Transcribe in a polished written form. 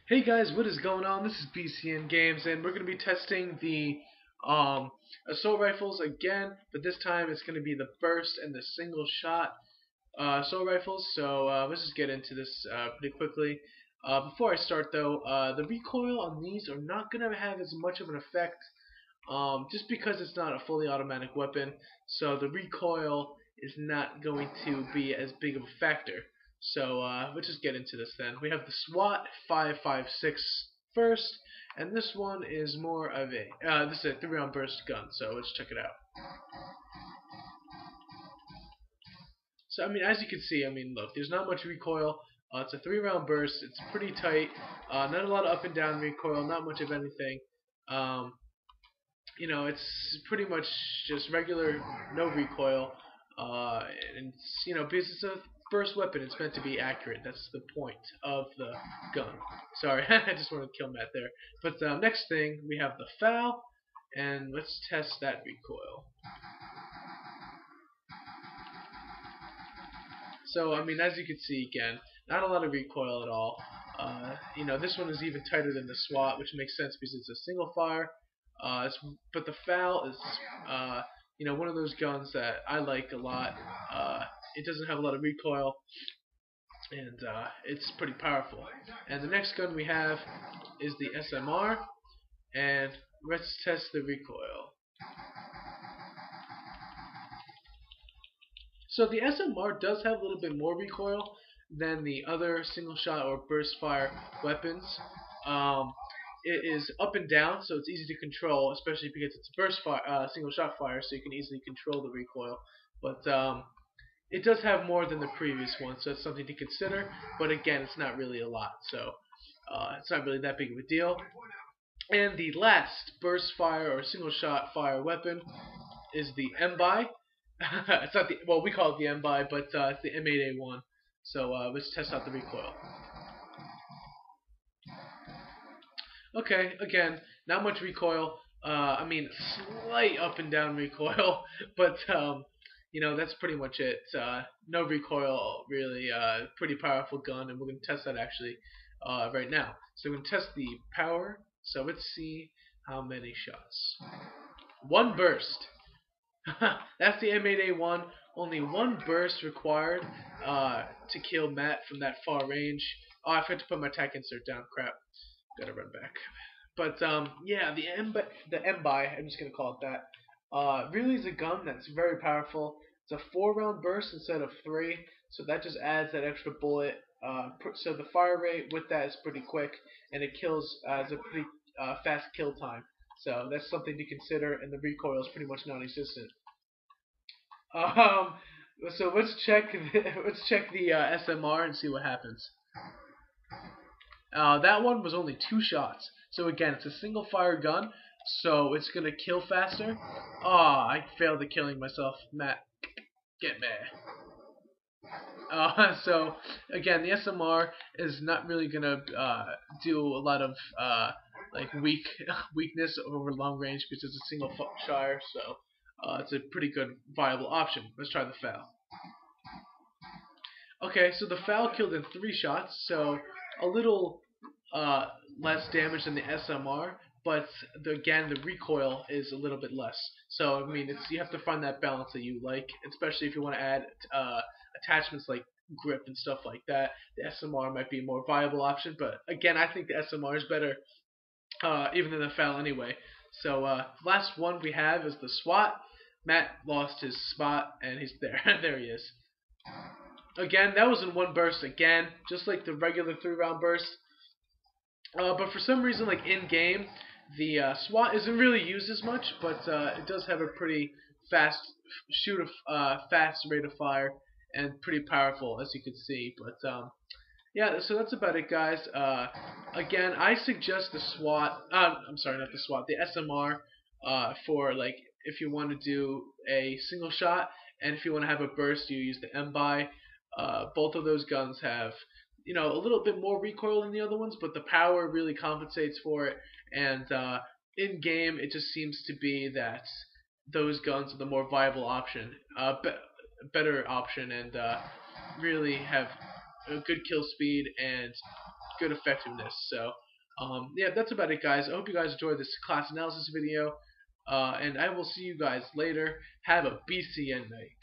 Hey guys, what is going on? This is BCN Games, and we're going to be testing the assault rifles again, but this time it's going to be the burst and the single shot assault rifles. So let's just get into this pretty quickly. Before I start though, the recoil on these are not going to have as much of an effect, just because it's not a fully automatic weapon. So the recoil is not going to be as big of a factor. So let's just get into this then. We have the Swat 5.56 first, and this one is more of a this is a 3-round burst gun. So let's check it out. So I mean, as you can see, I mean, look, there's not much recoil. It's a 3-round burst. It's pretty tight. Not a lot of up and down recoil. Not much of anything. You know, it's pretty much just regular, no recoil. And it's, you know, because it's a burst weapon, it's meant to be accurate. That's the point of the gun. Sorry, I just wanted to kill Matt there. But next thing, we have the FAL, and let's test that recoil. So, I mean, as you can see, again, not a lot of recoil at all. You know, this one is even tighter than the SWAT, which makes sense because it's a single fire. But the FAL is, you know, one of those guns that I like a lot. It doesn't have a lot of recoil, and it's pretty powerful. And the next gun we have is the SMR, and let's test the recoil. So the SMR does have a little bit more recoil than the other single shot or burst fire weapons. It is up and down, so it's easy to control, especially because it's burst fire, single shot fire, so you can easily control the recoil. But it does have more than the previous one, so it's something to consider. But again, it's not really a lot, so it's not really that big of a deal. And the last burst fire or single shot fire weapon is the MBI. It's not the, well, we call it the MBI, but it's the M8A1. So let's test out the recoil. Okay, again, not much recoil. I mean, slight up and down recoil, but you know, that's pretty much it. No recoil, really. Pretty powerful gun, and we're gonna test that actually right now. So we're gonna test the power. So let's see how many shots. One burst. That's the M8A1. Only one burst required to kill Matt from that far range. Oh, I forgot to put my tac insert down. Crap. Gotta run back. But yeah, the MBI, I'm just gonna call it that. Really is a gun that's very powerful. It's a 4-round burst instead of 3, so that just adds that extra bullet. So the fire rate with that is pretty quick, and it kills as a pretty fast kill time. So that's something to consider, and the recoil is pretty much non-existent. So let's check the SMR and see what happens. That one was only 2 shots. So again, it's a single fire gun, so it's gonna kill faster. I failed at killing myself. Matt, get me. So again, the SMR is not really gonna do a lot of like weakness over long range because it's a single fire. So it's a pretty good viable option. Let's try the FAL. Okay, so the FAL killed in 3 shots, so a little less damage than the SMR, but again, the recoil is a little bit less. So I mean, you have to find that balance that you like, especially if you want to add attachments like grip and stuff like that. The SMR might be a more viable option, but again, I think the SMR is better, even than the FAL anyway. So last one we have is the SWAT. Matt lost his spot, and he's there. There he is. Again, that was in one burst again, just like the regular 3-round burst. But for some reason, like in-game, the SWAT isn't really used as much, but it does have a pretty fast fast rate of fire, and pretty powerful, as you can see. But yeah, so that's about it, guys. Again, I suggest the SWAT. I'm sorry, not the SWAT, the SMR, for like if you want to do a single shot, and if you want to have a burst, you use the MBI. Both of those guns have, you know, a little bit more recoil than the other ones, but the power really compensates for it. And in game, it just seems to be that those guns are the more viable option, better option, and really have a good kill speed and good effectiveness. So yeah, that's about it, guys. I hope you guys enjoyed this class analysis video, and I will see you guys later. Have a BCN night.